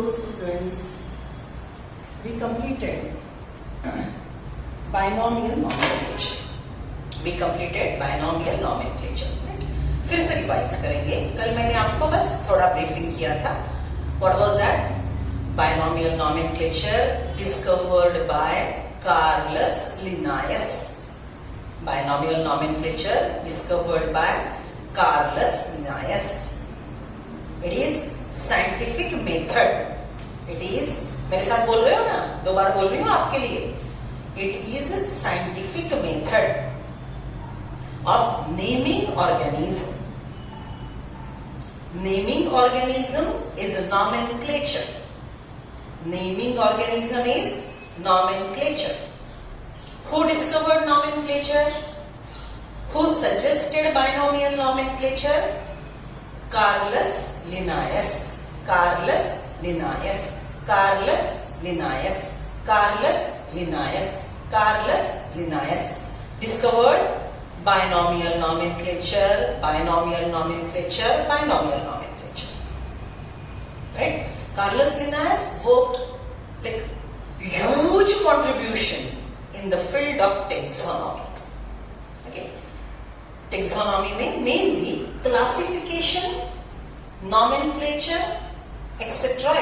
Hello students, we completed binomial nomenclature. We completed binomial nomenclature. फिर से revise करेंगे. कल मैंने आपको बस थोड़ा ब्रीफिंग किया था. What was that? Binomial nomenclature discovered by Carolus Linnaeus. Binomial nomenclature discovered by Carolus Linnaeus. It is scientific method. It is, मेरे साथ बोल रहे हो ना, दो बार बोल रही हूँ आपके लिए. It is scientific method of naming organism. Naming organism is nomenclature. Naming organism is nomenclature. Who discovered nomenclature? Who suggested binomial nomenclature? Carolus Linnaeus. Carolus Linnaeus. Carolus Linnaeus. Carolus Linnaeus. Carolus Linnaeus discovered binomial nomenclature. Binomial nomenclature. Binomial nomenclature. Right? Carolus Linnaeus worked like huge contribution in the field of taxonomy. Okay. Taxonomy में mainly classification, nomenclature, etc.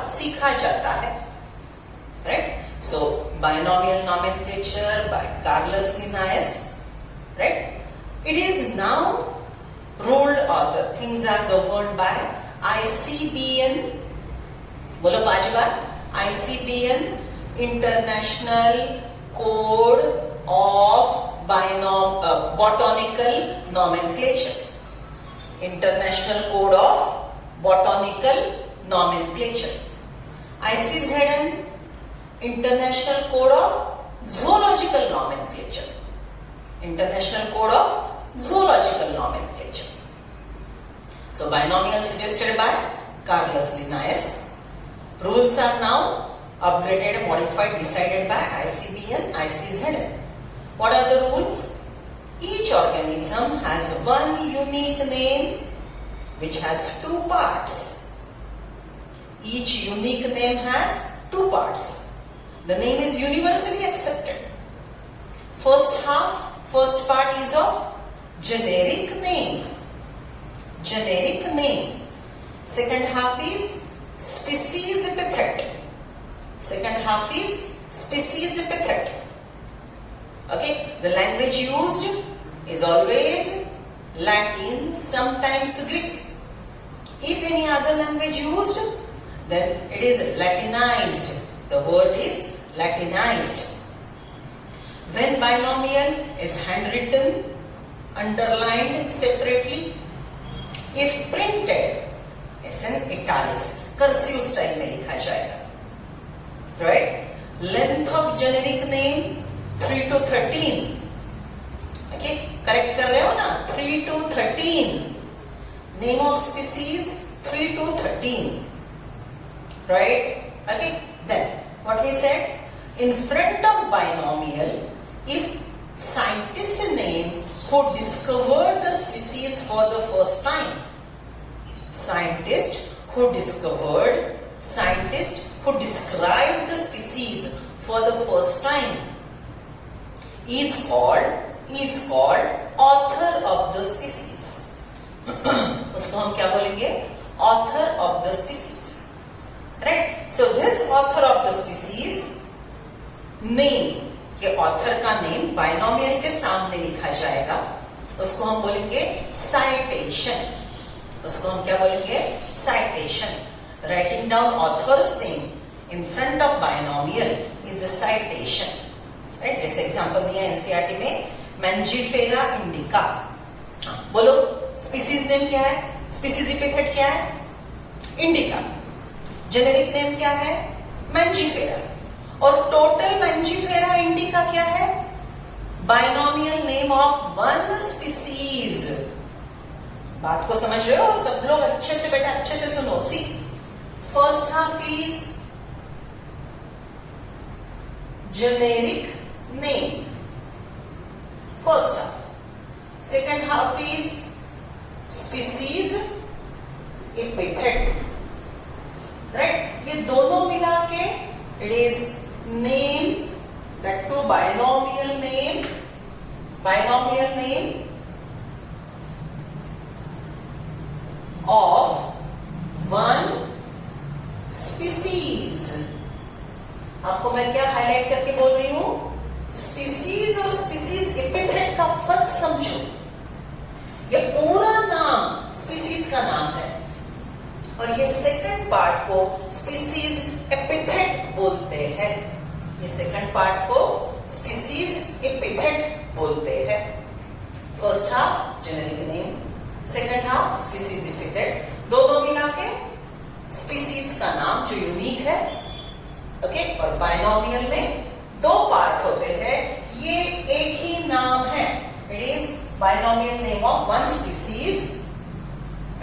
सीखा जाता है. Right? So binomial nomenclature by Carolus Linnaeus. Right? It is now ruled, or the things are governed by ICBN. बोलो पांच बार. ICBN, International Code of Botanical Nomenclature. International Code of Botanical Nomenclature. ICZN, International Code of Zoological Nomenclature. International Code of Zoological Nomenclature. So binomial suggested by Carolus Linnaeus. Rules are now upgraded, modified, decided by ICBN, ICZN. What are the rules? Each organism has one unique name which has two parts. Each unique name has two parts. The name is universally accepted. First part is of generic name. Generic name. Second half is species epithet. Second half is species epithet. Okay, the language used is always Latin, sometimes Greek. If any other language used, then it is Latinized. The word is Latinized. When binomial is handwritten, underlined separately, if printed, it's in italics, cursive style में लिखा जाएगा. Right? Length of generic name 3 to 13. Okay, correct कर रहे हो ना? 3 to 13. Name of species 3 to 13. Right? Okay, then what we said? In front of binomial, if scientist name who discovered the species for the first time, scientist who discovered, scientist who described the species for the first time is called author of the species. उसको हम क्या बोलेंगे? Author of the species. Right? So this author of the species name, के author का name binomial के सामने लिखा जाएगा. उसको हम बोलेंगे citation. उसको हम क्या बोलेंगे? Citation. Writing down author's name in front of binomial is a citation. Right? जैसे एग्जाम्पल दिया एनसीईआरटी में मैंजीफेरा इंडिका. बोलो स्पीसीज नेम क्या है? स्पीसीज एपिथेट क्या है? इंडिका. जेनेरिक नेम क्या है? मैंजीफेरा. और टोटल मैंजीफेरा इंडिका क्या है? Binomial name of one species. बात को समझ रहे हो सब लोग? अच्छे से बेटा, अच्छे से सुनो. See, first half is generic name. First half. Second half is species epithet. Right? ये दोनों मिला के it is name, that two binomial name of one species. आपको मैं क्या हाईलाइट करके बोल रही हूं? स्पीसीज और स्पीसीज एपिथेट का फर्क समझो। ये पूरा नाम स्पीसीज का नाम है और ये सेकंड पार्ट को स्पीसीज एपिथेट बोलते हैं। ये सेकंड पार्ट को स्पीसीज एपिथेट बोलते हैं। First half generic name, second half species epithet, दोनों मिला के स्पीसीज का नाम जो यूनिक है। ओके, और बायनोमियल में दो पार्ट होते हैं, ये एक ही नाम है। It is binomial name of one species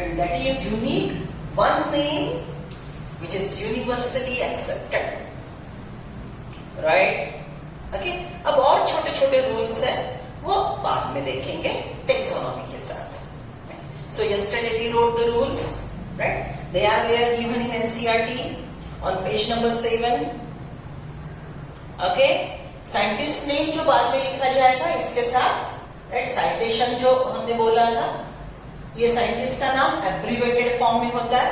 and that is unique one name which is universally accepted, right? Okay, अब और छोटे छोटे रूल्स हैं, वो बाद में देखेंगे टेक्सोनॉमी के साथ। So yesterday we wrote the rules, right? They are there given in NCERT on page number 7. Okay, scientist name जो बाद में लिखा जाएगा इसके साथ, right? साइटेशन जो हमने बोला था, ये साइंटिस्ट का नाम एब्रीवेटेड फॉर्म में होता है।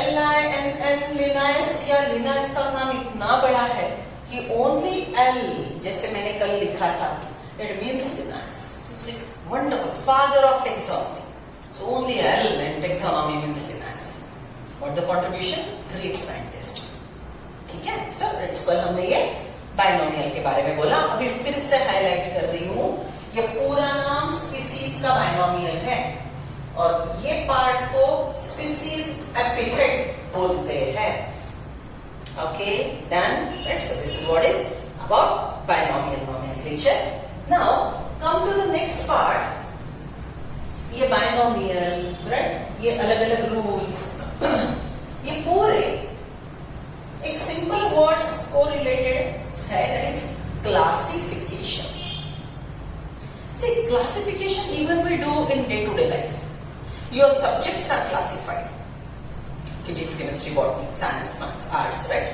LINN लिनायस या लिनायस का नाम इतना बड़ा है कि ओनली L, जैसे मैंने कल लिखा था, it means लिनायस। It's like wonderful father of taxonomy. So only L and taxonomy means लिनायस। What the contribution? Great scientist. ठीक है सर, कल हमने ये बायनोमियल के बारे में बोला, अभी फिर से हाईलाइट कर रही हूं, ये पूरा नाम स्पीसीज का बायनोमियल है और ये पार्ट को स्पीसीज एपिथेट बोलते हैं। Okay, done, right? So this is what is about binomial nomenclature. Now come to the next part. ये बायनोमियल, राइट, ये अलग अलग रूल्स, ये पूरे एक सिंपल वर्ड्स को रिलेटेड है, that is classification. See, classification even we do in day-to-day life. Your subjects are classified. Physics, chemistry, botany, science, maths, arts, right?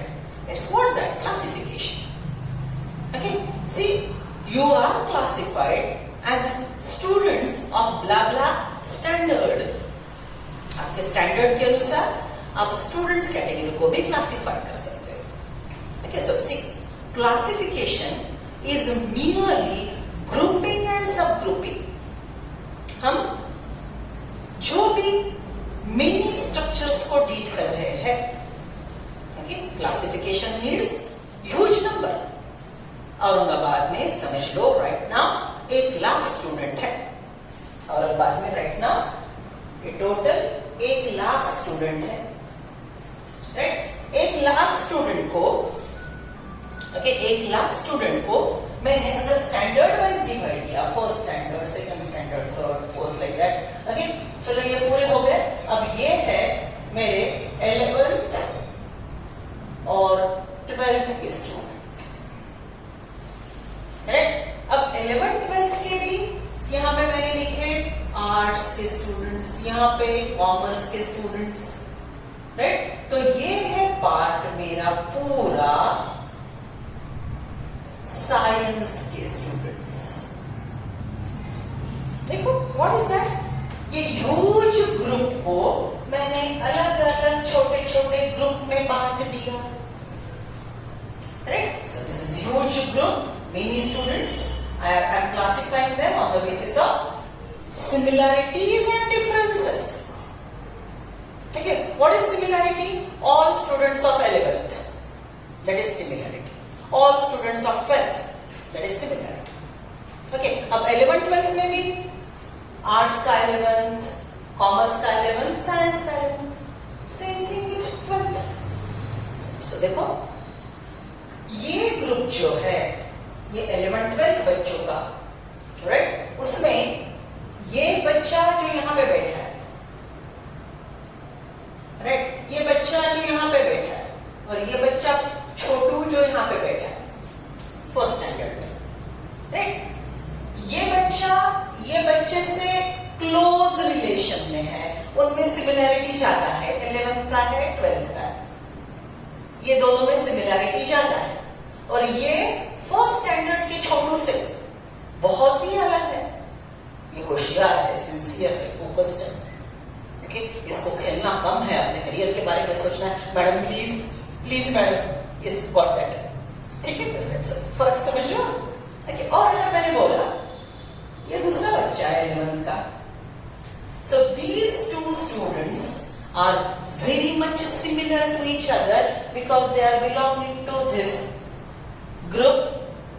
It's what's that? Classification. Okay. See, you are classified as students of blah blah standard. आपके standard के अनुसार आप students category को भी classify कर सकते हो। Okay, so see, classification is merely grouping and सब ग्रुपिंग। हम जो भी मेनी स्ट्रक्चर्स को डील कर रहे हैं, okay, classification needs huge number. Aurangabad में समझ लो राइट नाउ 1,00,000 स्टूडेंट है। औरंगाबाद में राइट नाउ ये टोटल 1,00,000 स्टूडेंट है, राइट? 1,00,000 स्टूडेंट को, ओके, 1,00,000 स्टूडेंट को मैंने अगर स्टैंडर्ड वाइज डिवाइड किया, first standard, second standard, third, fourth, like that. Okay, चलो ये पूरे हो गए। अब ये है मेरे 11th और 12th के स्टूडेंट, राइट? अब 11th 12th के भी यहाँ पे मैंने लिखे आर्ट्स के स्टूडेंट्स, यहाँ पे कॉमर्स के स्टूडेंट्स, राइट? तो ये है पार्ट मेरा पूरा साइंस के स्टूडेंट्स। देखो व्हाट इज दैट? ये ह्यूज ग्रुप को मैंने अलग अलग छोटे छोटे ग्रुप में बांट दिया, right? So this is huge group, many students. I am classifying them on the basis of similarities and differences. Okay, what is similarity? All students of 11th, that is similarity. All students of 12th, that is similarity. Okay, अब 11th 12th में भी arts का 11th, commerce का 11th, science का 11th, same thing with 12th. So देखो ये group जो है ये 11th 12th बच्चों का, राइट? उसमें ये बच्चा जो यहाँ पे बैठा है, राइट, ये बच्चा जो यहाँ पे बैठा है और ये बच्चा छोटू जो यहाँ पे बैठा है फर्स्ट स्टैंडर्ड में, राइट? ये बच्चा ये बच्चे से क्लोज क्लोज रिलेशन में है, उनमें सिमिलैरिटी ज्यादा है, 11th का है 12th का है, ये दोनों में सिमिलैरिटी ज्यादा है। और ये फर्स्ट स्टैंडर्ड के छोटू से बहुत ही अलग है, ये होशियार है, सिंसियर है, फोकस्ड है। ओके, इसको खेलना कम है, अपने करियर के बारे में सोचना है। Madam please please madam, yes got that, ठीक है, फर्क समझ लो। ओके, और अगर मैंने बोला ये दूसरा बच्चा है 11th का, so these two students are very much similar to each other because they are belonging to this group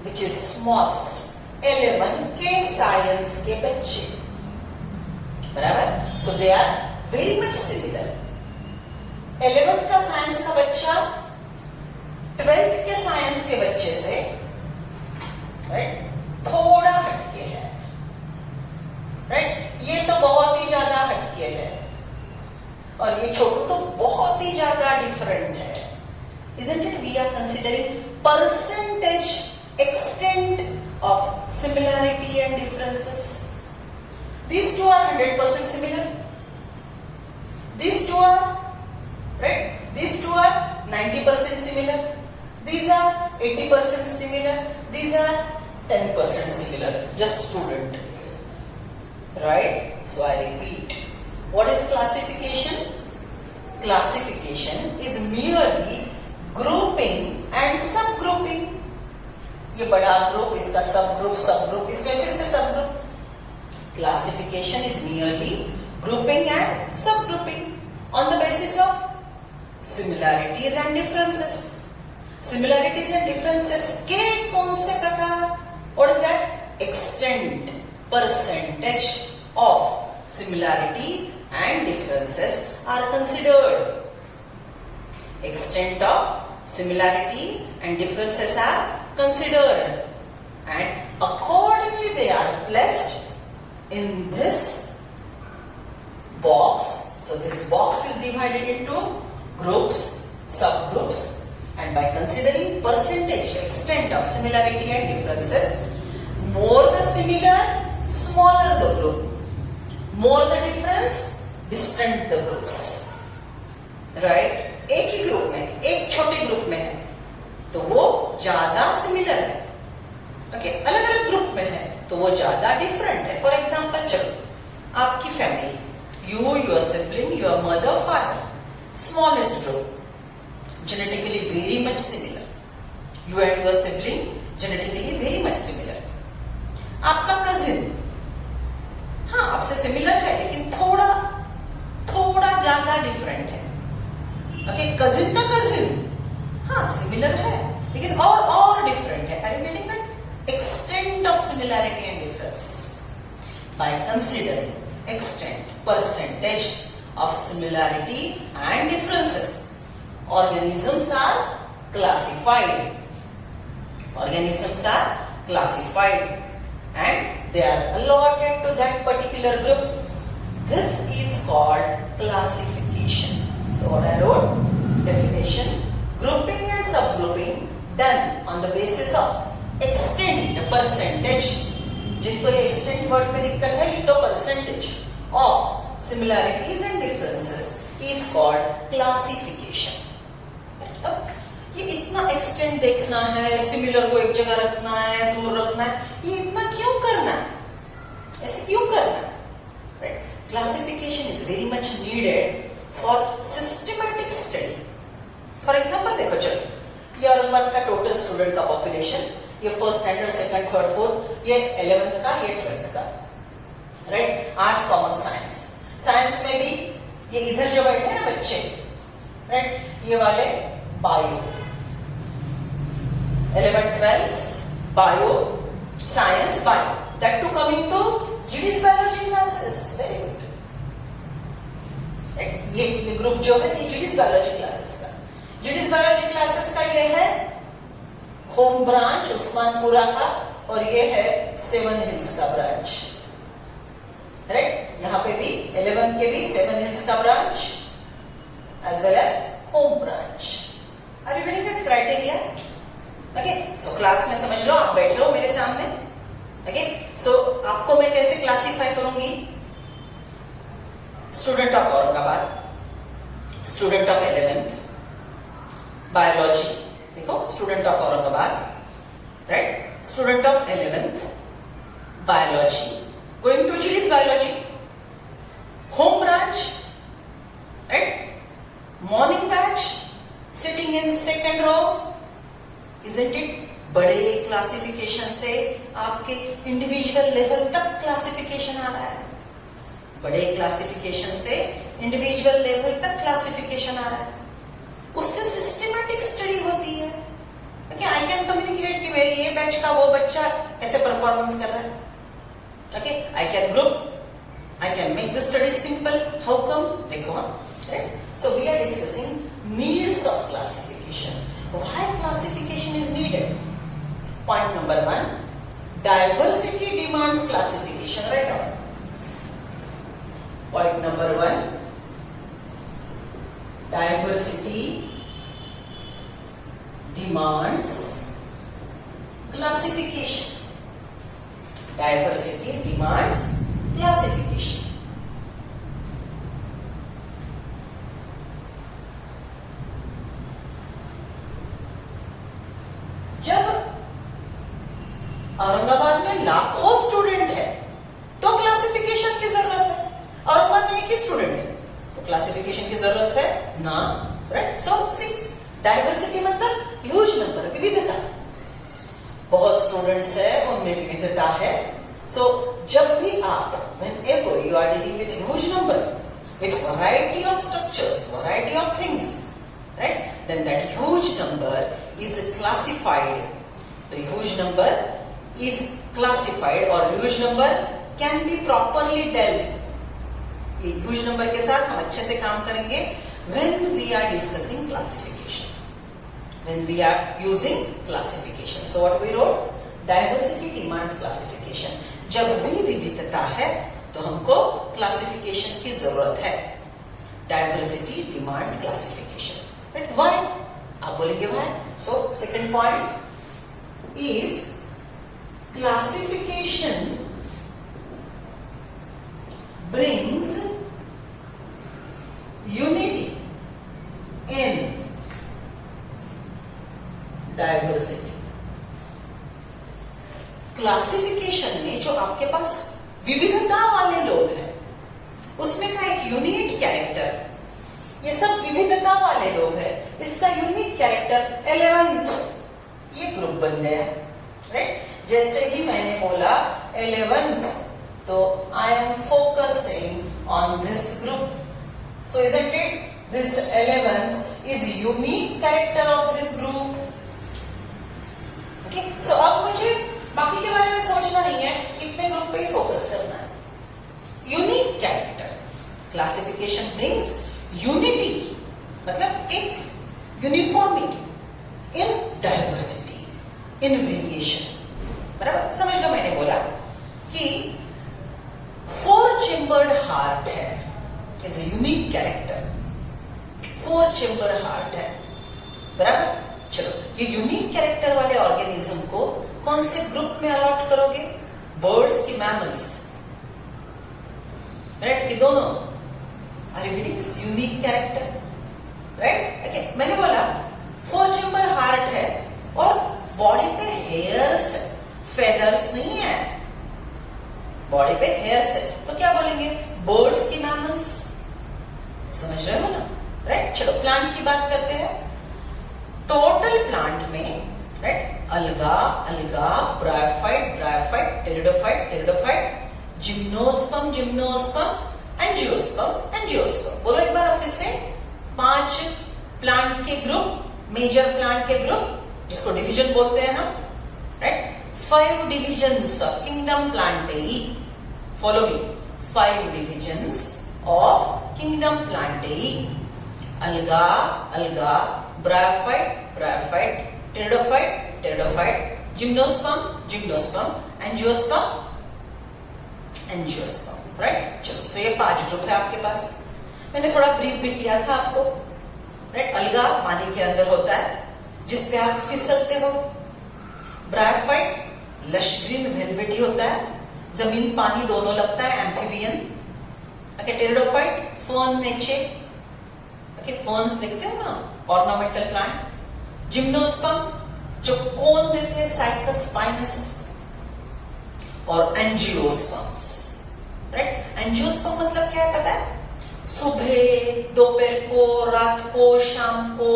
which is smallest, 11th के साइंस के बच्चे, बराबर। so they are very much similar। 11th का science का बच्चा 12th के science के बच्चे से राइट थोड़ा हटके है, राइट, ये तो बहुत ही ज्यादा हटके है, और ये छोटू तो बहुत ही ज्यादा डिफरेंट है। Isn't it? We are considering percentage extent of similarity and differences. These two are 100% similar. These two are right. These two are 90% similar. These are 80% similar. These are 10% similar. Just student. Right? So I repeat. What is classification? Classification is merely grouping and subgrouping. ये बड़ा group, इसका सब group, इसमें फिर से सब group. Classification is merely grouping and subgrouping on the basis of similarities and differences. Similarities and differences के कौन से प्रकार? What is that? Extent, percentage of similarity and differences are considered. Extent of similarity and differences are considered, and accordingly they are placed in this box. So this box is divided into groups, subgroups, and by considering percentage, extent of similarity and differences, more the similar, smaller the group, more the difference, distant the groups. Right? एक ही group में, एक छोटे group में है तो वो ज्यादा similar है, ओके, अलग अलग ग्रुप में है तो वो ज्यादा डिफरेंट है। फॉर एग्जांपल, चलो आपकी family, you, your sibling, your mother, father, smallest group, genetically very much similar, you and your sibling genetically very much similar. आपका कजिन, हाँ आपसे सिमिलर है लेकिन थोड़ा ज्यादा डिफरेंट है, ओके, कजिन का कजिन हाँ सिमिलर है लेकिन और डिफरेंट है। Are you getting that? Extent of similarity and differences by considering extent, percentage of similarity and differences, organisms are classified. Organisms are classified and they are allotted to that particular group. This is called classification. So what I wrote, definition, grouping and subgrouping done on the basis of extent, percentage, जिनको ये extent word में दिक्कत है लिख दो percentage of similarities and differences is called classification. अब ये इतना extent देखना है, similar को एक जगह रखना है, दूर रखना है, ये इतना क्यों करना है? ऐसे क्यों करना है? Right? Classification is very much needed for systematic study. For example, देखो चलो ये औरंगाबाद का टोटल स्टूडेंट का पॉपुलेशन, ये first standard, second, third, fourth, ये 11th का, ये 12th का, right, arts, commerce, science. Science में भी ये इधर जो बैठे हैं ना बच्चे, राइट, ये वाले bio, 11th, 12th bio, science, bio, that too coming to GD's biology classes, very good, right. ये ग्रुप जो है ये GD's biology classes का, GD's biology classes का ये है होम ब्रांच उस्मानपुरा का, और ये है 7 हिल्स का ब्रांच, राइट। यहाँ पे भी 11 के भी 7 हिल्स का branch as well as home branch. Are you getting that criteria? Okay, so class में समझ लो, आप बैठे हो मेरे सामने, ओके, सो आपको मैं कैसे क्लासिफाई करूंगी? Student of Aurangabad, student of 11th biology, देखो student of Aurangabad, right, student of 11th biology, going to GD's biology, home branch, right, morning batch, sitting in second row, isn't it? बड़े क्लासिफिकेशन से आपके individual level तक classification आ रहा है, बड़े classification से इंडिविजुअल लेवल तक क्लासिफिकेशन आ रहा है, उससे सिस्टमैटिक स्टडी होती है। ओके, आई कैन कम्युनिकेट कि मेरे ये बैच का वो बच्चा ऐसे परफॉर्मेंस कर रहा है। Okay, I can group, I can make the study simple. How come? देखो, right, so we are discussing needs of classification. Why classification is needed? Point number 1, diversity demands classification. Write down. Point number 1, diversity demands classification. Diversity demands classification. Aurangabad में लाखों student है तो classification की जरूरत है, औरंगाबाद में एक ही स्टूडेंट है तो क्लासिफिकेशन की जरूरत है ना, राइट? सो सी, डाइवर्सिटी मतलब ह्यूज नंबर, विविधता, बहुत स्टूडेंट्स है उनमें विविधता है। सो जब भी आप, whenever you are dealing with huge number, with variety of structures, variety of things, right, then that huge number is classified. The huge number is classified or huge number can be properly dealt. ये huge number के साथ हम अच्छे से काम करेंगे when we are discussing classification, when we are using classification. So what we wrote? Diversity demands classification. जब भी विविधता है तो हमको क्लासिफिकेशन की जरूरत है. Diversity demands classification. But why? आप बोलेंगे why? So second point is classification brings unity in diversity. Classification में जो आपके पास विविधता वाले लोग हैं उसमें का एक यूनिक कैरेक्टर, ये सब विविधता वाले लोग हैं, इसका यूनिक कैरेक्टर 11th ये ग्रुप बन गया, राइट? जैसे ही मैंने बोला 11th तो I am focusing on this group. So isn't it this 11th is unique character of this group. Okay, so अब मुझे बाकी के बारे में सोचना नहीं है, इतने ग्रुप पे ही फोकस करना है. Unique character, classification brings unity, मतलब एक uniformity in diversity, in variation. बराबर समझ लो, मैंने बोला कि 4 चेम्बर्ड हार्ट है, is a unique character. 4 chamber heart है, बराबर. चलो, ये यूनिक कैरेक्टर वाले ऑर्गेनिज्म को कौन से ग्रुप में अलॉट करोगे? बर्ड्स की मैमल्स, राइट? कि दोनों? Are you getting this unique character, right? Okay, मैंने बोला 4 चेम्बर हार्ट है और बॉडी पे हेयर्स है, फेदर्स नहीं है, बॉडी पे हेयर्स है, तो क्या बोलेंगे? बर्ड्स की मैमल्स. समझ रहे हो ना, राइट? चलो प्लांट्स की बात करते हैं. टोटल प्लांट में, राइट, अलगा, अलगा, bryophyte, bryophyte, pteridophyte, pteridophyte, gymnosperm, gymnosperm, angiosperm, angiosperm. बोलो एक बार अपने से. 5 प्लांट के ग्रुप, मेजर प्लांट के ग्रुप, जिसको डिवीजन बोलते हैं हम, right? 5 divisions of kingdom Plantae. Follow me. 5 divisions of kingdom Plantae. Alga, alga, bryophyte, bryophyte, pteridophyte, pteridophyte, gymnosperm, gymnosperm, angiosperm, angiosperm. Right? चलो, सो ये 5 ग्रुप है आपके पास. मैंने थोड़ा ब्रीफ भी किया था आपको, राइट? अलगा पानी के अंदर होता है जिसपे आप फिसलते हो. ब्रायोफाइट लश ग्रीन वेलवेटी होता है, जमीन पानी दोनों लगता है, एम्फीबियन. ओके, टेरिडोफाइट फर्न नेचे, ओके, फर्न्स देखते हो ना, ऑर्नामेंटल प्लांट। जिम्नोस्पर्म जो कोन देते हैं, साइकस स्पाइनस। और एंजियोस्पर्म्स, राइट। एंजियोस्पर्म मतलब क्या है पता है? सुबह, दोपहर को, रात को, शाम को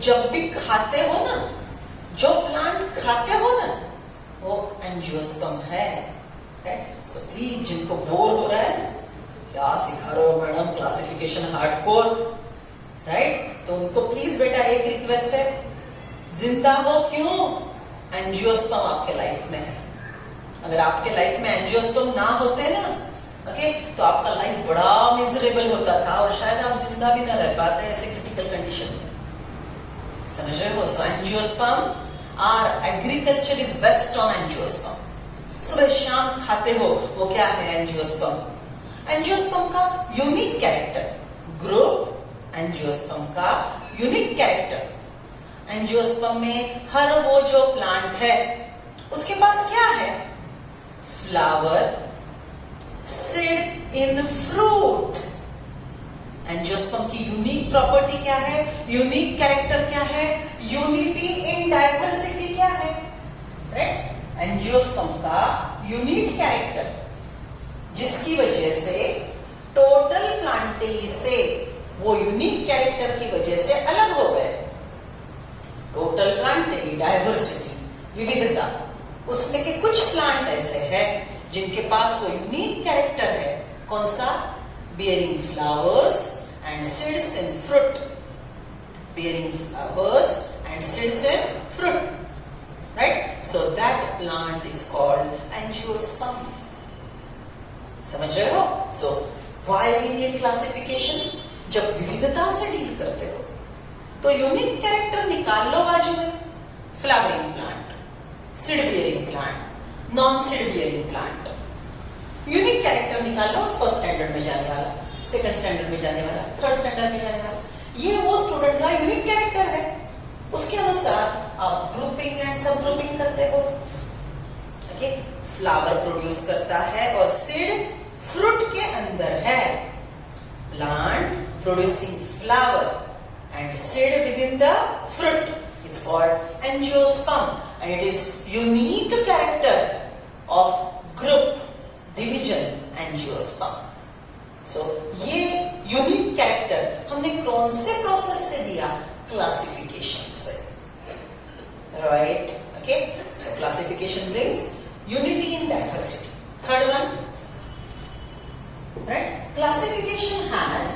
जब भी खाते हो ना, जो प्लांट खाते हो ना, वो एंजियोस्पर्म है, राइट। सो प्लीज, जिनको बोर हो रहा है, क्या सिखा रहे हो मैडम, क्लासिफिकेशन हार्डकोर, राइट, तो उनको प्लीज बेटा एक रिक्वेस्ट है, जिंदा हो क्यों? एंजियोस्पर्म आपके लाइफ में है। अगर आपके लाइफ में एंजियोस्पर्म ना होते ना, ओके, तो आपका लाइफ बड़ा मिजरेबल होता था और शायद आप जिंदा भी ना रह पाते ऐसे क्रिटिकल कंडीशन में, समझ रहे हो? So angiosperm, our agriculture is based on angiosperm. सुबह शाम खाते हो, वो क्या है? एंजियोस्पर्म। एंजियोस्पर्म का यूनिक कैरेक्टर, ग्रुप एंजियोस्पर्म का यूनिक कैरेक्टर, एंजियोस्पर्म में हर वो जो प्लांट है उसके पास क्या है? Flower, seed in fruit. Angiosperm की यूनिक प्रॉपर्टी क्या है? यूनिक कैरेक्टर क्या है? यूनिटी इन डाइवर्सिटी क्या है? राइट, एंजियोस्पर्म का यूनिक कैरेक्टर, जिसकी वजह से टोटल प्लांटेली से वो यूनिक कैरेक्टर की वजह से अलग हो गए। टोटल प्लांटेली, डाइवर्सिटी, विविधता, उसमें के कुछ प्लांट ऐसे हैं जिनके पास वो यूनिक कैरेक्टर है। कौन सा? bearing flowers and seeds in fruit, bearing flowers and seeds in fruit, right? So that plant is called angiosperm. समझ रहे हो? So why we need classification? जब विविधता से डील करते हो तो यूनिक कैरेक्टर निकाल लो बाजू में। Flowering plant, seed bearing plant, non seed bearing plant, unique character निकालो। फर्स्ट स्टैंडर्ड में जाने वाला, सेकंड स्टैंडर्ड में जाने वाला, थर्ड स्टैंडर्ड में जाने वाला, ये वो स्टूडेंट का यूनिक कैरेक्टर है। उसके अनुसार आप ग्रुपिंग एंड सब ग्रुपिंग करते हो। ओके, फ्लावर प्रोड्यूस करता है और सीड फ्रूट के अंदर है। Plant producing flower and seed within the fruit, it's called angiosperm and it is unique character of group division angiosperm. So ये unique character हमने कौन से process से दिया? Classification से, right? Okay, so classification brings unity in diversity. Third one, right? Classification has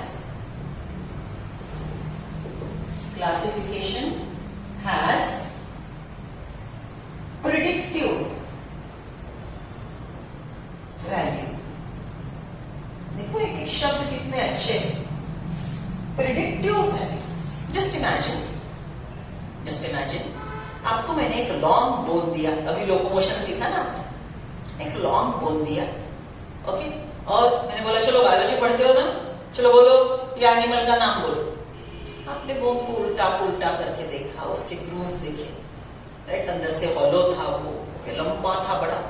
predictive value. देखो एक शब्द कितने अच्छे हैं, predictive value. Just imagine आपको मैंने एक लॉन्ग बोन दिया, अभी लोकोमोशन सीखा ना आपने, एक लॉन्ग बोन दिया, ओके, और मैंने बोला चलो बायोलॉजी पढ़ते हो ना, चलो बोलो ये एनिमल का नाम बोलो। आपने बोन को उल्टा पुल्टा करके देखा, उसके ग्रूव्स देखे, राइट, अंदर से हॉलो था वो, ओके, लंबा था बड़ा।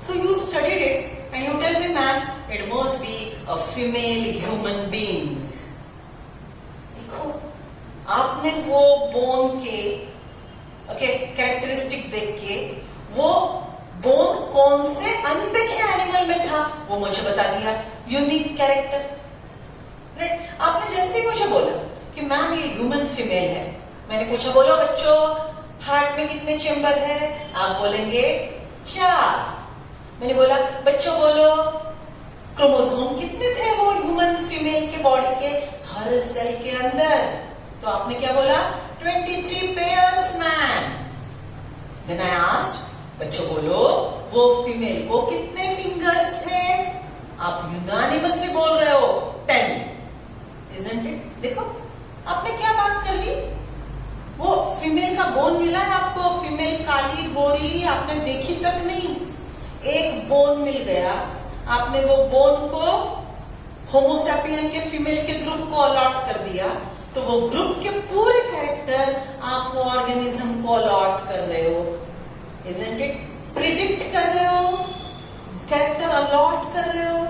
So you studied it and you tell me man it must be a female human being. देखो आपने वो बोन के ओके कैरेक्टरिस्टिक देख के वो बोन कौन से अनदेखे एनिमल में था वो मुझे बता दिया, यूनिक कैरेक्टर, राइट। आपने जैसे ही मुझे बोला कि मैम ये ह्यूमन फीमेल है, मैंने पूछा बोलो बच्चों हार्ट में कितने चेंबर है? आप बोलेंगे 4। मैंने बोला बच्चों बोलो क्रोमोसोम कितने थे वो ह्यूमन फीमेल के बॉडी के हर सेल के अंदर? तो आपने क्या बोला? 23 pairs ma'am. Then I asked बच्चों बोलो वो फीमेल को कितने फिंगर्स थे? आप यूनानिमसली बोल रहे हो 10, isn't it? देखो आपने क्या बात कर ली, वो फीमेल का बोन मिला है आपको, फीमेल काली गोरी आपने देखी तक नहीं, एक बोन मिल गया, आपने वो बोन को होमोसैपियन के फीमेल के ग्रुप को अलॉट कर दिया, तो वो ग्रुप के पूरे कैरेक्टर आप वो ऑर्गेनिज्म को अलॉट कर रहे हो, isn't it? प्रिडिक्ट कर रहे हो, कैरेक्टर अलॉट कर रहे हो।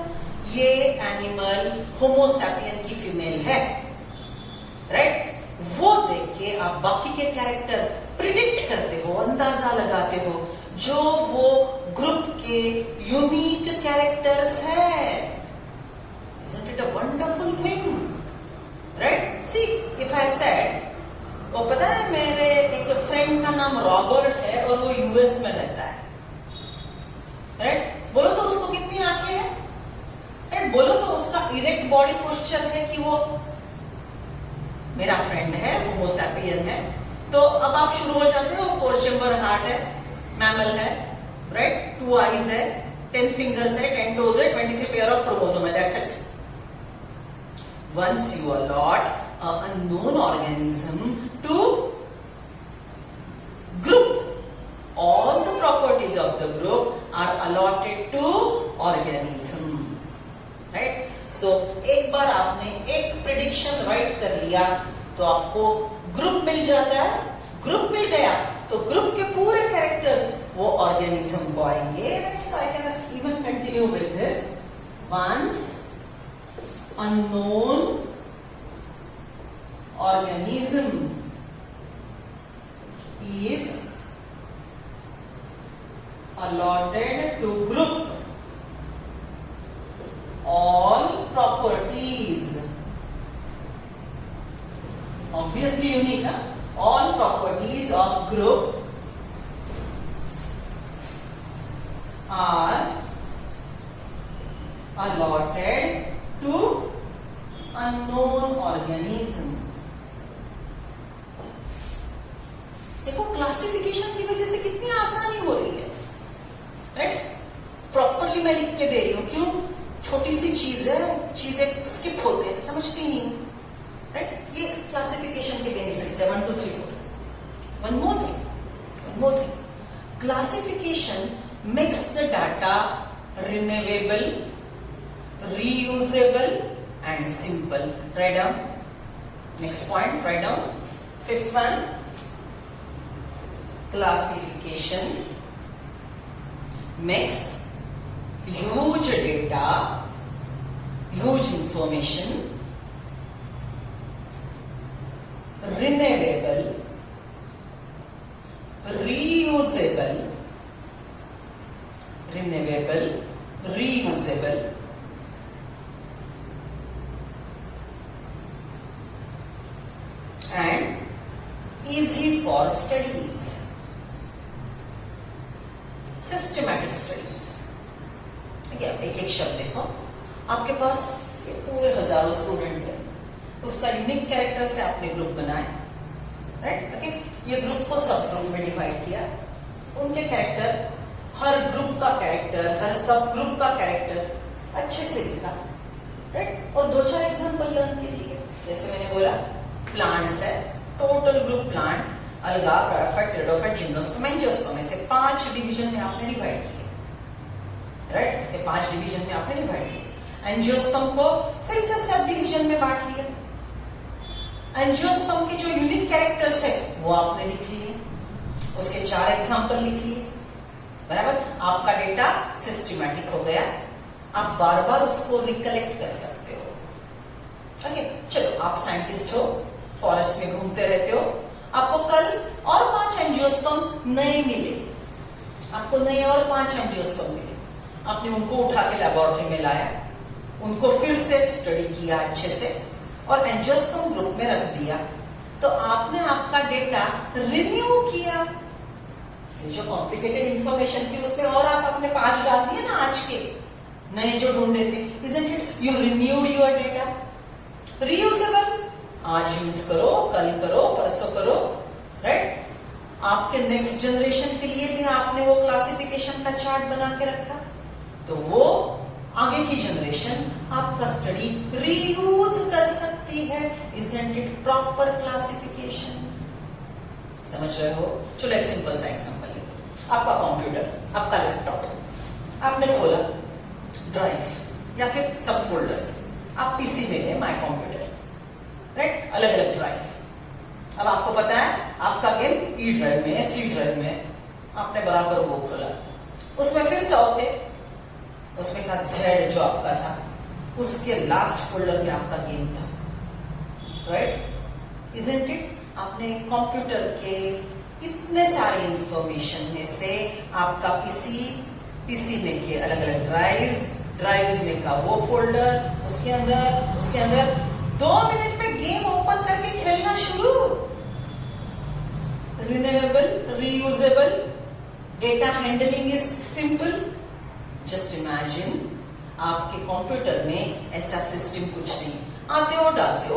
ये एनिमल होमोसैपियन की फीमेल है, राइट? वो देख के आप बाकी के कैरेक्टर प्रिडिक्ट करते हो, अंदाजा लगाते हो, जो वो ग्रुप के यूनिक कैरेक्टर्स है। Isn't it a wonderful thing? Right? See, if I said, वो पता है मेरे एक फ्रेंड का नाम रॉबर्ट है और वो यूएस में रहता है, राइट? बोलो तो उसको कितनी आंखें हैं, राइट? बोलो तो उसका इरेक्ट बॉडी पोस्चर है कि वो मेरा फ्रेंड है, होमोसैपियन है। तो अब आप शुरू हो जाते हो, 4 चेंबर हार्ट है, मैमल है, राइट? 2 आईज है, 10 फिंगर्स है, 10 टोज है, 23 पेयर ऑफ क्रोमोसोम है, that's it. Once you allot a unknown organism to group, all the properties of the group are allotted to organism, right? So एक बार आपने एक prediction right कर लिया तो आपको ग्रुप मिल जाता है। ग्रुप मिल गया तो ग्रुप के पूरे कैरेक्टर्स वो ऑर्गेनिज्म को आएंगे। So I can even continue with this. Once unknown organism is allotted to group, all properties, obviously unique, huh? All properties of group are allotted to unknown organism. देखो classification की वजह से कितनी आसानी हो रही है, राइट? प्रॉपरली मैं लिख के दे रही हूं, क्यों? छोटी सी चीज है, चीजें स्किप होते हैं, समझती ही नहीं, राइट? ये क्लासिफिकेशन के बेनिफिट्स है। 1 2 3 4। One more thing, classification makes the data renewable, reusable and simple. Write down. Next point, write down. 5th one. Classification makes huge data, huge information renewable, reusable, and easy for studies, systematic studies. ठीक है, एक शब्द देखो, आपके पास ये पूरे हजारों student है, उसका यूनिक कैरेक्टर से आपने ग्रुप बनाए, राइट? ओके, ये ग्रुप को सब ग्रुप में डिवाइड किया, उनके कैरेक्टर, हर ग्रुप का कैरेक्टर, हर सब ग्रुप का कैरेक्टर अच्छे से लिखा, राइट? और 2-4 एग्जांपल लर्न के लिए, जैसे मैंने बोला प्लांट्स है, टोटल ग्रुप प्लांट, अलगा, ब्रायोफाइट, टेरिडोफाइट, जिम्नोस्पर्म, एंजियोस्पर्म, ऐसे 5 डिवीजन में आपने डिवाइड किए, राइट? ऐसे 5 डिवीजन में आपने डिवाइड किए। एंजियोस्पर्म को फिर से सब डिवीजन में बांट लिया। एंजियोस्पर्म के जो यूनिक कैरेक्टर्स है वो आपने लिख लिए, उसके 4 एग्जांपल लिख लिए, बराबर? आपका डेटा सिस्टमैटिक हो गया, आप बार बार उसको रिकलेक्ट कर सकते हो। ओके, चलो, आप साइंटिस्ट हो, फॉरेस्ट में घूमते रहते हो, आपको कल और 5 एंजियोस्पर्म नए मिले, आपको नए और 5 एंजियोस्पर्म मिले, आपने उनको उठा के लेबोरेटरी में लाया, उनको फिर से स्टडी किया अच्छे से और एंजियोस्पर्म ग्रुप में रख दिया, तो आपने आपका डेटा रिन्यू किया। जो कॉम्प्लिकेटेड इंफॉर्मेशन थी उसमें और आप अपने 5 डाल दिए ना, आज के नए जो ढूंढे थे, isn't it? You renewed your data. Reusable, आज यूज करो, कल करो, परसों करो, राइट? आपके नेक्स्ट जनरेशन के लिए भी आपने वो क्लासिफिकेशन का चार्ट बना के रखा, तो वो आगे की जनरेशन आपका स्टडी रीयूज कर सकती है। Isn't it proper classification? समझ रहे हो? चलो एक सिंपल सा एग्जांपल लेते हैं। आपका कंप्यूटर, आपका लैपटॉप, आपने खोला ड्राइव या फिर सब फोल्डर्स, आप पीसी में है, माय कंप्यूटर, राइट? अलग अलग ड्राइव। अब आपको पता है आपका गेम ई ड्राइव में है, सी ड्राइव में है, आपने बराबर वो खोला, उसमें फिर 100 थे, उसमें का Z जो आपका था, उसके लास्ट फोल्डर में आपका गेम था, राइट? Isn't it? आपने कंप्यूटर के इतने सारे इंफॉर्मेशन में से आपका पीसी में के अलग अलग ड्राइव्स में का वो फोल्डर, उसके अंदर 2 मिनट में गेम ओपन करके खेलना शुरू। Renewable, reusable, data handling is simple. Just imagine आपके कंप्यूटर में ऐसा सिस्टम कुछ नहीं, आते हो डालते हो,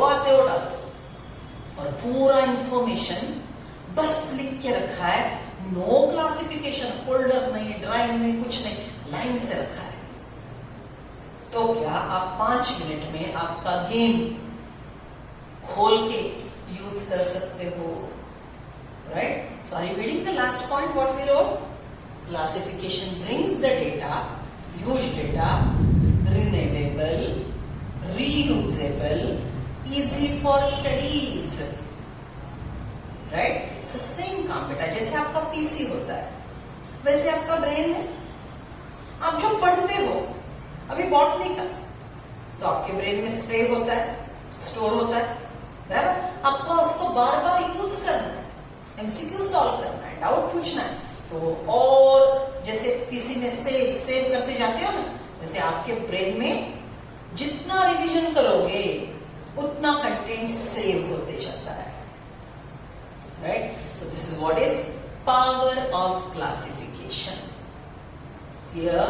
और पूरा इंफॉर्मेशन बस लिख के रखा है, नो क्लासिफिकेशन, फोल्डर नहीं, ड्राइव नहीं, कुछ नहीं, लाइन से रखा है। तो क्या आप 5 मिनट में आपका गेम खोल के यूज कर सकते हो, right? So are you reading the last point what we wrote? Classification brings the data, huge data, renewable, reusable, easy for studies, right? So same काम बेटा, जैसे आपका पीसी होता है वैसे आपका ब्रेन है। आप जो पढ़ते हो अभी बॉटनी का, तो आपके ब्रेन में स्टोर होता है, बराबर? आपको उसको बार बार यूज करना है, एमसीक्यू सॉल्व करना है, डाउट पूछना है, तो और जैसे पीसी में सेव करते जाते हो ना, जैसे आपके ब्रेन में जितना रिवीजन करोगे उतना कंटेंट सेव होते जाता है, right? So this is what is power of classification. Clear,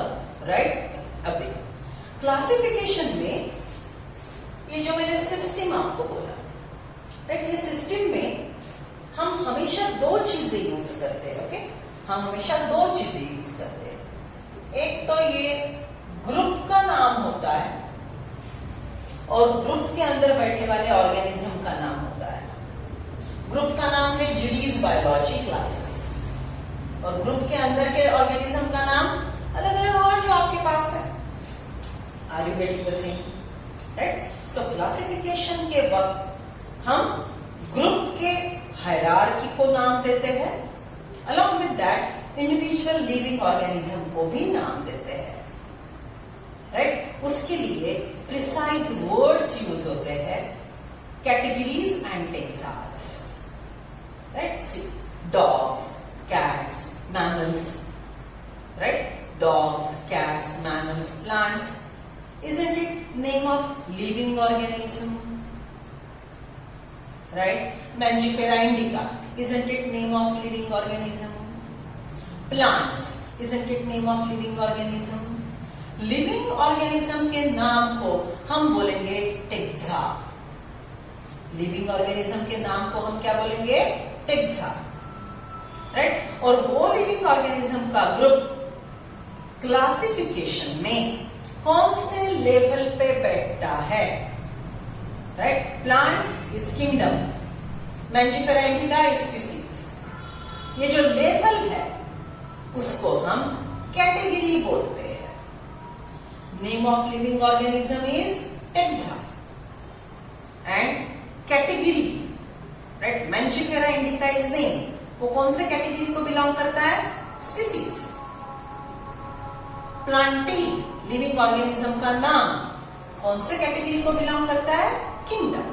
right? अब देखो क्लासिफिकेशन में ये जो मैंने सिस्टम आपको बोला, राइट? ये सिस्टम में हम हमेशा 2 चीजें यूज करते हैं, ओके? हम हमेशा 2 चीजें यूज करते हैं। एक तो ये ग्रुप का नाम होता है और ग्रुप के अंदर बैठे वाले ऑर्गेनिज्म का नाम होता है। ग्रुप का नाम है जीडीज बायोलॉजी क्लासेस, और ग्रुप के अंदर के ऑर्गेनिज्म का नाम अलग अलग और जो आपके पास है। Are you getting the thing, right? So classification के वक्त हम ग्रुप के हायरार्की को नाम देते हैं, along with that individual living organism को भी नाम देते हैं, राइट? उसके लिए प्रिसाइज वर्ड्स यूज होते हैं, categories and Texas, right? See, dogs, cats, mammals, right? Dogs, cats, mammals, plants. Isn't it name of living organism? Right? Mangifera indica. Isn't it name of living organism? Plants. Isn't it name of living organism? Living organism के नाम को हम बोलेंगे taxa. Living organism के नाम को हम क्या बोलेंगे? Taxa, right? और वो लिविंग ऑर्गेनिज्म का ग्रुप क्लासिफिकेशन में कौन से लेवल पे बैठता है, right? Plant is kingdom, Mangifera indica is species. ये जो लेवल है उसको हम कैटेगरी बोलते हैं। Name of living organism is taxa and category, right? Mangifera indica is name, वो कौन से कैटेगरी को बिलोंग करता है? स्पीसीज। प्लांटी लिविंग ऑर्गेनिज्म का नाम कौन से कैटेगरी को बिलोंग करता है? Kingdom,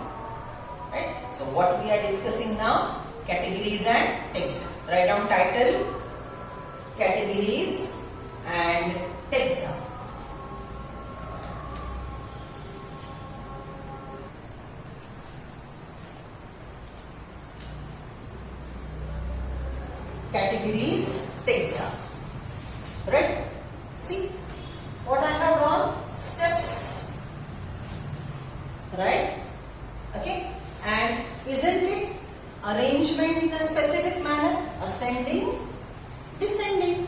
right? So what we are discussing now, categories and taxa. Write down title, categories and taxa. Categories, taxa, right? See what I have drawn, steps, right? Okay, and isn't it arrangement in a specific manner, ascending, descending?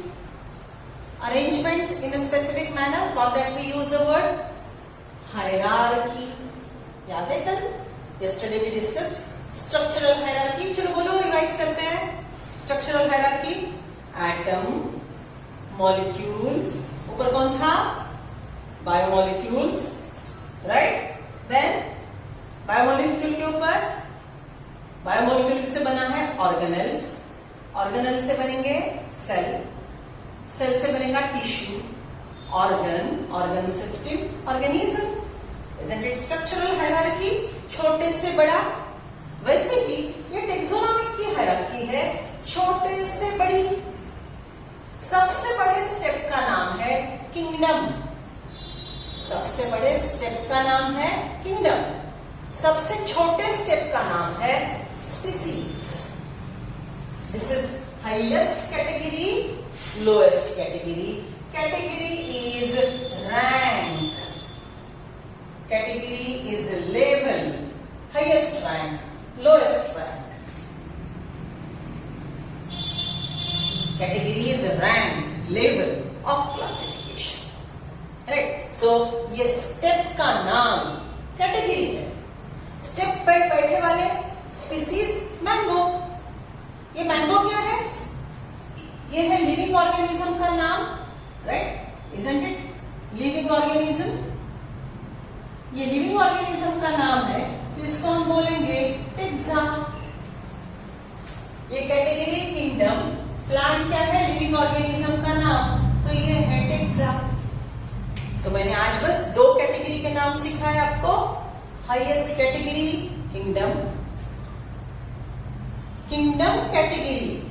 Arrangements in a specific manner, for that we use the word hierarchy. याद है कल yesterday we discussed structural hierarchy. चलो बोलो revise करते हैं। Structural hierarchy, atom, molecules, ऊपर कौन था? Biomolecules, right? देन बायोमॉलिक्यूल के ऊपर, बायोमॉलिक्यूल से बना है ऑर्गेनेल्स, ऑर्गेनेल से बनेंगे सेल, सेल से बनेगा tissue, organ, organ system, organism, Isn't it structural hierarchy? छोटे से बड़ा. वैसे ही ये टेक्सोनॉमिक की हायरार्की है, छोटे से बड़ी. सबसे बड़े स्टेप का नाम है किंगडम. सबसे बड़े स्टेप का नाम है किंगडम. सबसे छोटे स्टेप का नाम है species. This is highest category, lowest category. Category is rank. Category is level, highest rank, lowest rank. Category is rank, level of classification. Right? So ये step का नाम category है. Step पे बैठे वाले species mango. ये mango क्या है? ये है living organism का नाम, right? Isn't it? Living organism. ये लिविंग ऑर्गेनिज्म का नाम है, तो इसको हम बोलेंगे टेक्सा. ये कैटेगरी किंगडम, प्लांट क्या है? लिविंग ऑर्गेनिज्म का नाम, तो ये है टेक्सा. तो मैंने आज बस 2 कैटेगरी के नाम सिखाए आपको. Highest category kingdom. Kingdom category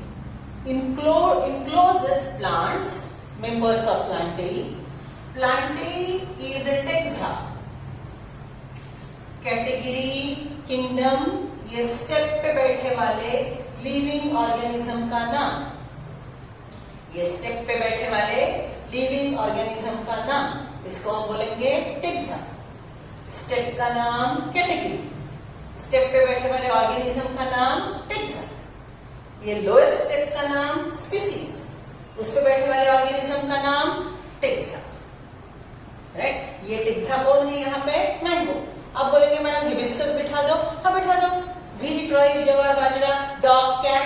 encloses plants, members of plantae. Plantae is a taxa. Category kingdom, ये स्टेप पे बैठे वाले लिविंग ऑर्गेनिज्म का नाम. ये स्टेप पे बैठे वाले लिविंग ऑर्गेनिज्म का नाम, इसको हम बोलेंगे टेक्सा. स्टेप का नाम कैटेगरी, स्टेप पे बैठे वाले ऑर्गेनिज्म का नाम टेक्सा. ये लोएस्ट स्टेप का नाम स्पीसीज, उस पे बैठे वाले ऑर्गेनिज्म का नाम टेक्सा. राइट? ये टेक्सा कौन है? यहाँ पे मैंगो. आप बोलेंगे मैडम हिबिस्कस बिठा दो. हाँ बिठा दो. Wheat, rice, jowar, bajra, dog, cat,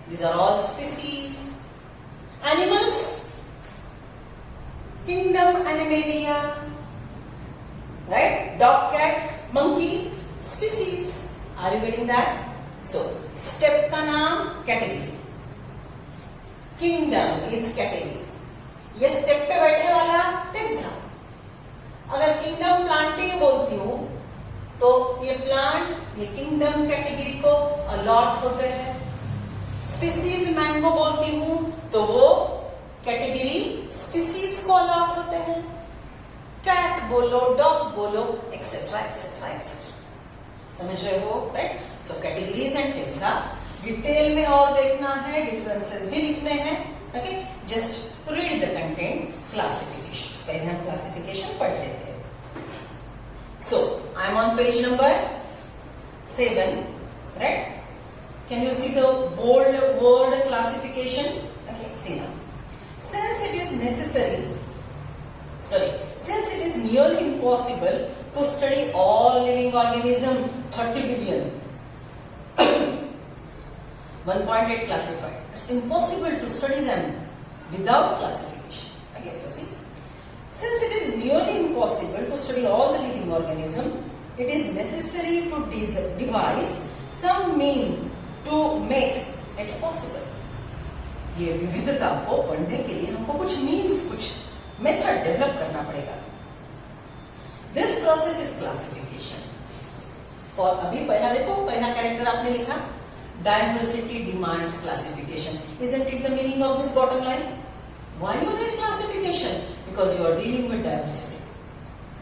these are all species. Animals, kingdom Animalia, right? Dog, cat, monkey, species. Are you getting that? So step का नाम category, kingdom is category. ये स्टेप पे बैठे वाला टेक्सा. अगर किंगडम प्लांटें बोलती हूं तो ये प्लांट, ये किंगडम कैटेगरी को अलॉट होते हैं. स्पीसीज मैंगो बोलती हूं तो वो कैटेगरी स्पीसीज को अलॉट होते हैं. कैट बोलो, डॉग बोलो, एक्सेट्रा एक्सेट्रा एक्सेट्रा. समझ रहे हो? Right? So categories and taxa detail में और देखना है, डिफरेंसेस भी लिखने हैं. Okay, just read the content. Classification, पहले हम क्लासिफिकेशन पढ़ लेते हैं. So, I am on page number 7, right? Can you see the bold word classification? Okay, see now. Since it is nearly impossible to study all living organisms, 30 billion, 1.8 classified. It's impossible to study them without classification. Okay, so see. Since it is nearly impossible to study all the living organisms, it is necessary to devise some means to make it possible. ये विविधता को पढ़ने के लिए हमको कुछ means, कुछ method develop करना पड़ेगा. This process is classification. और अभी पहला देखो, पहला कैरेक्टर आपने लिखा diversity demands classification. Isn't it the meaning of this bottom line? Why you need classification? Because you are dealing with diversity.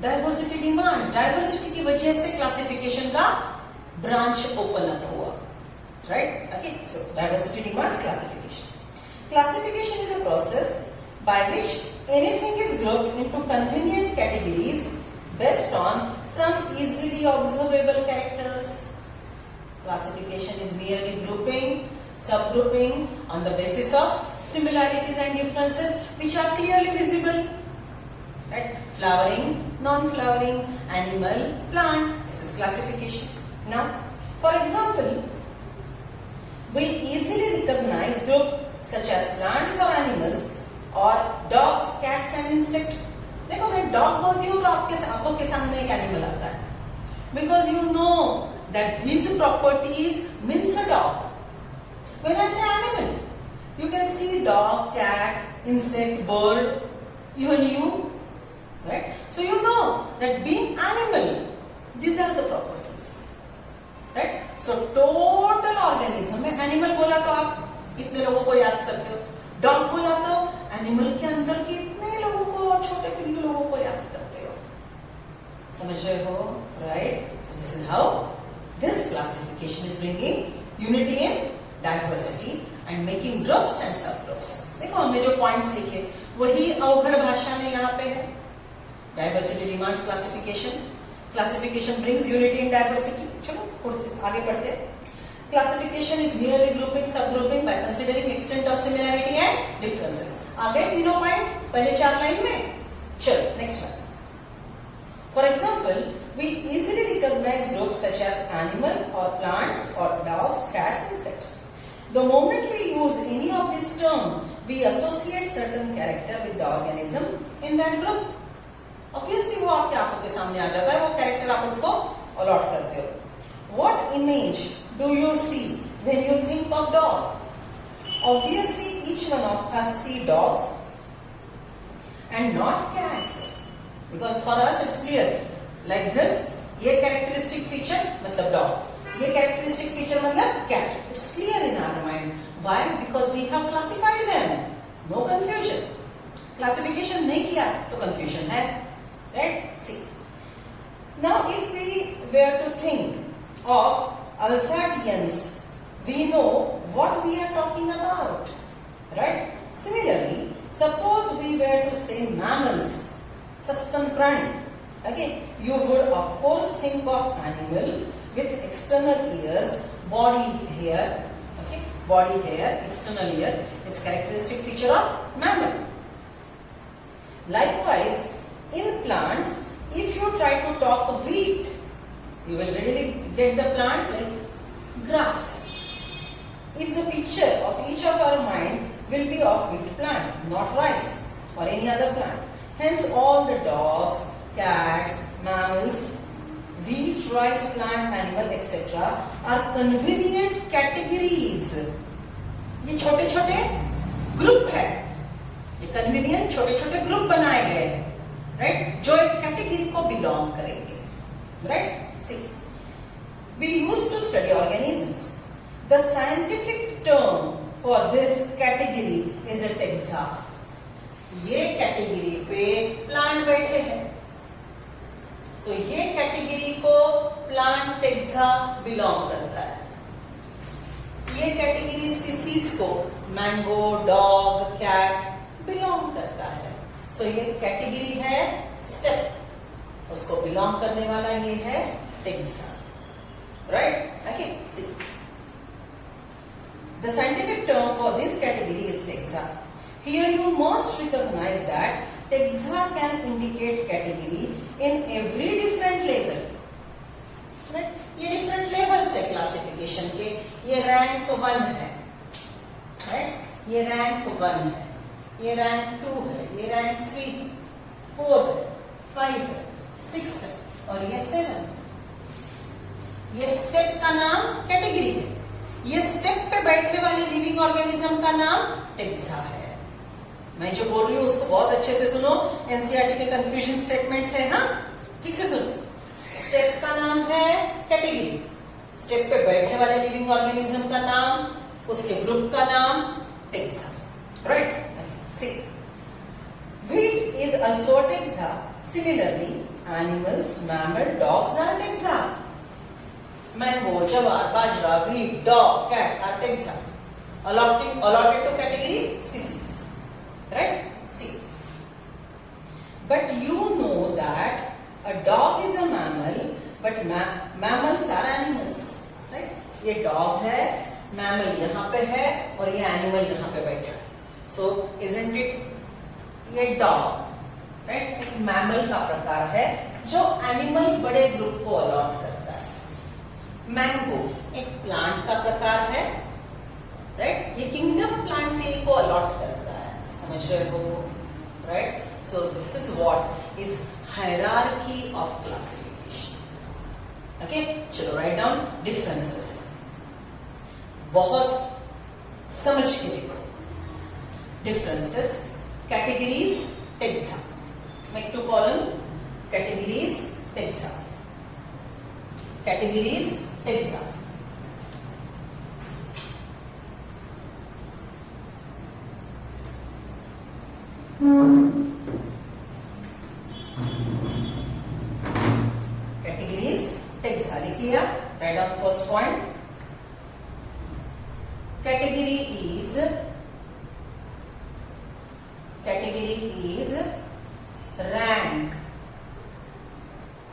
Diversity demands. Diversity की वजह से classification का branch open up हुआ. Right? Okay. So diversity demands classification. Classification is a process by which anything is grouped into convenient categories based on some easily observable characters. Classification is merely grouping, subgrouping on the basis of similarities and differences which are clearly visible. Right? Flowering, non-flowering, animal, plant. This is classification. Now, for example, we easily recognize groups such as plants or animals or dogs, cats and insects. देखो मैं dog बोलती हूँ तो आपके आंखों के सामने एक animal आता है. Because you know that these properties means a dog. When I say animal, you can see dog, cat, insect, bird, even you. Right? So you know that being animal, these are the properties, right? So total organism में animal बोला तो आप इतने लोगों को याद करते हो, dog बोला तो animal के अंदर के इतने लोगों को और छोटे पिल्लू लोगों को याद करते हो, समझ रहे हो, right? So this is how this classification is bringing unity in diversity and making groups and subgroups. देखो हमने जो points लिखे वही अवघड़ भाषा में यहाँ पे है. Diversity demands classification. Classification brings unity in diversity. चलो आगे बढ़ते. Classification is merely grouping, subgrouping by considering extent of similarity and differences. आ गए तीनों पॉइंट पहले 4 लाइन में. चलो next one. For example, we easily recognize groups such as animal or plants or dogs, cats, insects. The moment we use any of these terms, we associate certain character with the organism in that group. Obviously, वो आपकी आंखों के सामने आ जाता है, वो character आप उसको allot करते हो. What image do you see when you think of dog? Obviously, each one of us see dogs and not cats. Because for us it's clear, like this, ये characteristic feature मतलब dog, ये characteristic feature मतलब cat. It's clear in our mind. Why? Because we have classified them. No confusion. Classification नहीं किया तो confusion है, right? See. Now, if we were to think of Alsatians, we know what we are talking about, right? Similarly, suppose we were to say mammals. Sastan prani. Okay, you would of course think of animal with external ears, body hair. Okay, body hair, external ear is characteristic feature of mammal. Likewise, in plants, if you try to talk of wheat, you will readily get the plant like grass. If the picture of each of our mind will be of wheat plant, not rice or any other plant. Hence, all the dogs, cats, mammals, wheat, rice, plant, animal, etc. are convenient categories. ये छोटे-छोटे group है. ये convenient छोटे-छोटे group बनाए गए हैं, right? जो एक कैटेगरी को बिलोंग करेंगे, right? See, we used to study organisms. The scientific term for this category is a taxa. ये कैटेगरी पे प्लांट बैठे हैं, तो ये कैटेगरी को प्लांट टेक्सा बिलोंग करता है. ये कैटेगरी स्पीसीज को मैंगो, डॉग, कैट बिलोंग करता है. सो ये कैटेगरी है स्टेप, उसको बिलोंग करने वाला ये है taxa, right? Okay, see the scientific term for this category is taxa. Here you must recognize that taxa can indicate category in every different level. Right? ये different levels है classification के. ये rank 1 है, right? ये rank 1 है, ये rank 2 है, ये rank 3 है, 4 है, 5 है, 6 है और ये 7. ये step का नाम category है. ये step पे बैठने वाले living organism का नाम taxa है. मैं जो बोल रही हूँ उसको बहुत अच्छे से सुनो. एनसीईआरटी के कंफ्यूजन स्टेटमेंट्स है, हाँ, ठीक से सुनो. स्टेप का नाम है कैटेगरी. स्टेप पे बैठने वाले लिविंग ऑर्गेनिज्म का नाम, उसके ग्रुप का नाम taxa, right? See, wheat is also taxa. Similarly, animals, mammal, dogs are taxa. Mango, jowar, bajra, wheat, dog, cat are taxa. allotted to category species. Right? See. But you know that a dog is a mammal, but mammals are animals. Right? ये dog है, mammal यहाँ पे है और ये animal यहाँ पे बैठा है. So, isn't it ये dog, right? एक mammal का प्रकार है जो animal बड़े ग्रुप को allot करता है. Mango एक plant का प्रकार है, right? ये kingdom plant को allot करता है. समझ रहे हो, right? So this is what is hierarchy of classification. Okay, चलो write down differences. बहुत समझ के देखो. Differences, categories, taxa. Make 2 column. Categories, Taxa. Category is Taxa. Category is Taxa. लिखिए आप. Write down first point. Category is rank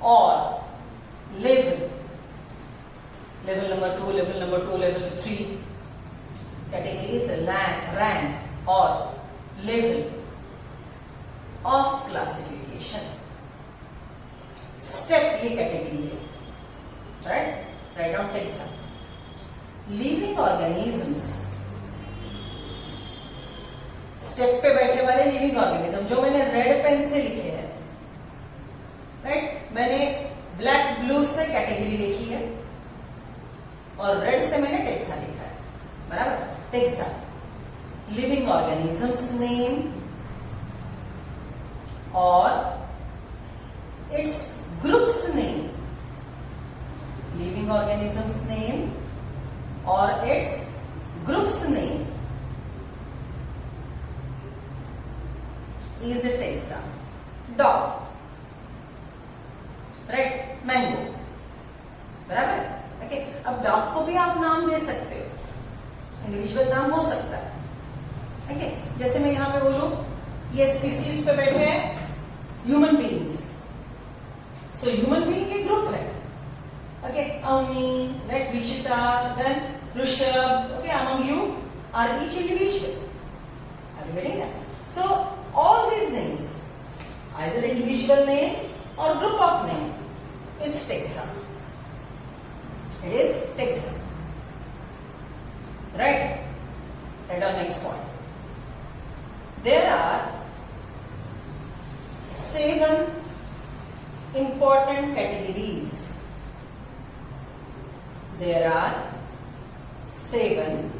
or level. Level number 2, level number 2, level 3. Category is rank or level of classification. Step ये category है. Right? Write down Taxa. Living organisms. Step पे बैठे वाले living organism जो मैंने red pen से लिखे हैं, राइट? मैंने ब्लैक ब्लू से कैटेगरी लिखी है और रेड से मैंने टेक्सा लिखा है, बराबर? टेक्सा लिविंग ऑर्गेनिजम्स नेम और its groups name. Living organisms name और its groups name is a taxa. Dog, right? Mango, बराबर? ओके. अब डॉग को भी आप नाम दे सकते हो, इंडिविजुअल नाम हो सकता है. ओके. जैसे मैं यहाँ पे बोलूं ये स्पीसीज पे बैठे हैं human beings, so human being एक ग्रुप है. Okay. Avni, right? Vichita, then Rishabh. Okay. among you are each individual. Are you getting that? So all these names, either individual name or group of name, is taxa. It is taxa. Right? Right on next point. There are 7 important categories. There are 7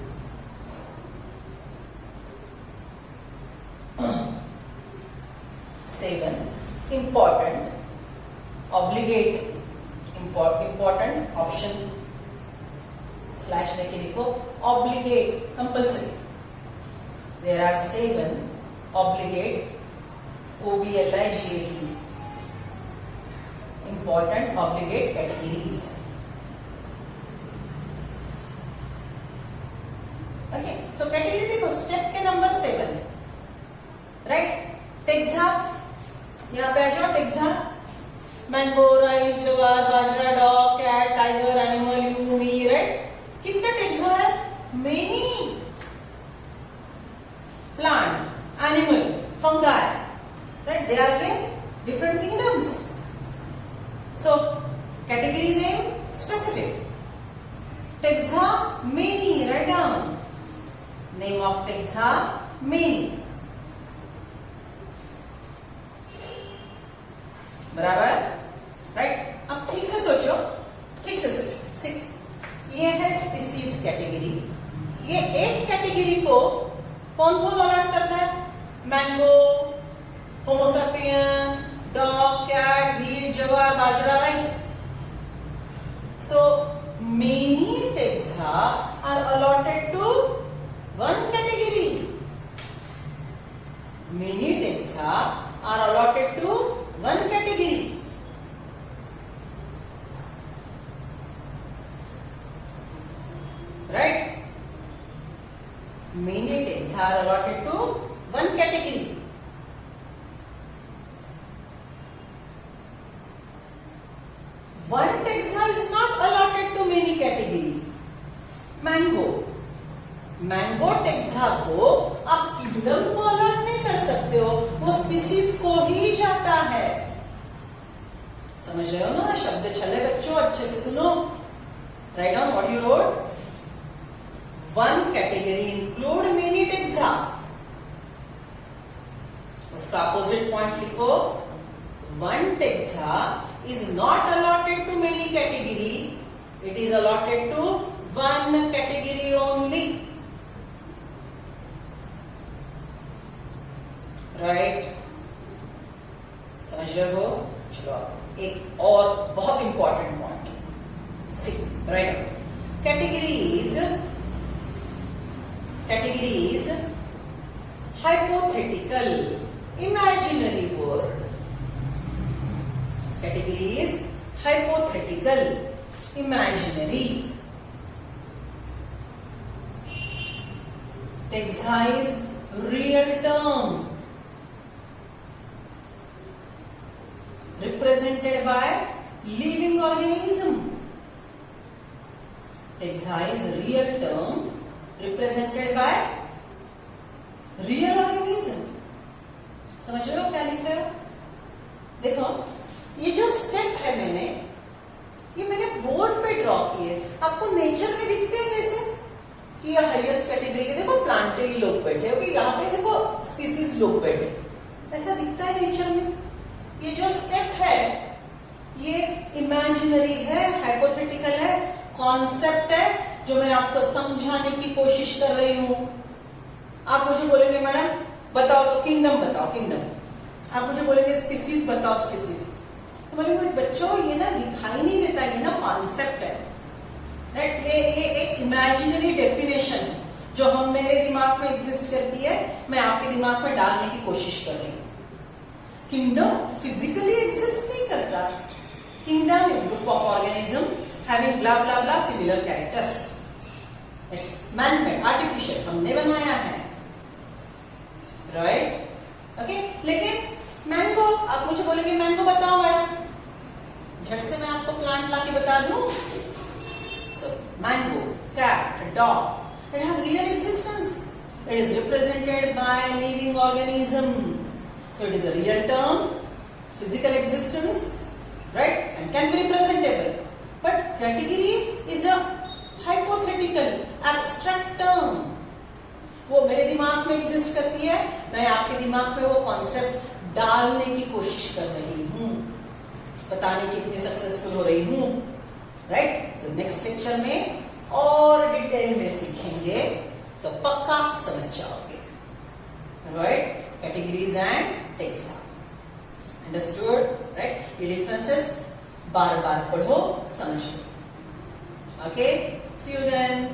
important important option / लेके लिखो obligate compulsory. There are 7 obligate OBLIGAT important obligate categories. Okay, so category देखो step के number 7, right? Taxa, यहाँ पे आ जाओ. Taxa mango, rice, jowar, bajra, dog, cat, tiger, animal, you, me, right? कितना taxa है? Many. Plant, animal, fungi, right? They are again different kingdoms. So category name specific. Taxa many. Write down name of taxa many. बराबर, right? अब ठीक से सोचो. ये है species category. ये एक कैटेगरी को कौन अलॉट करता है? Mango, homo sapien, dog, cat, wheat, jowar, bajra, rice. So many taxa are allotted to one category. Many taxa are allotted to one category. Right? Many taxa are allotted to one category. One taxa is not allotted to many category. Mango taxa को आप kingdom को allot नहीं कर सकते हो, वो species को ही जाता है. समझ रहे हो ना? शब्द छले बच्चों, अच्छे से सुनो. Write down what you wrote. One category include many taxa. उसका अपोजिट पॉइंट लिखो. One taxa is not allotted to many category, it is allotted to one category only. Right? समझ रहे हो? चलो एक और बहुत important point see right categories hypothetical imaginary word categories hypothetical imaginary Texas real term represented by living organism Texas real term represented by real organism समझ रहे हो क्या लिख रहे हो देखो ये जो स्टेप है मैंने बोर्ड पे ड्रॉ किए आपको नेचर में दिखते हैं कैसे कि ये हाईएस्ट कैटेगरी के देखो प्लांटेरी लोग बैठे हो कि यहाँ पे देखो स्पीसीज लोग बैठे ऐसा दिखता है नेचर में ये जो स्टेप है ये इमेजिनरी है हाइपोथेटिकल है कॉन्सेप्ट है जो मैं आपको समझाने की कोशिश कर रही हूं आप मुझे बोलेंगे मैडम बताओ तो किंगडम बताओ किंगडम आप मुझे बोलेंगे स्पीसीज बताओ स्पीसीज तो बोलेंगे बच्चों ये ना दिखाई नहीं देता ये ना कॉन्सेप्ट है राइट ये एक इमेजिनरी डेफिनेशन है जो हम मेरे दिमाग में एग्जिस्ट करती है मैं आपके दिमाग में डालने की कोशिश कर रही हूँ किंगडम फिजिकली एग्जिस्ट नहीं करता kingdom is group of organism having blah blah blah similar characters it's man made artificial हमने बनाया है राइट ओके लेकिन मैंगो आप मुझे बोलेंगे मैंगो बताओ मैडम झट से मैं आपको प्लांट लाके बता दूं so mango cat dog it has real existence it is represented by living organism so it is a real term physical existence right and can be representable but category is a hypothetical abstract term वो मेरे दिमाग में exist करती है मैं आपके दिमाग में वो कॉन्सेप्ट डालने की कोशिश कर रही हूं बताने की इतनी सक्सेसफुल हो रही हूं राइट तो नेक्स्ट लेक्चर में और डिटेल में सीखेंगे तो पक्का समझ जाओगे right categories and taxa understood right ये डिफरेंसेस बार बार पढ़ो समझो ओके सी यू देन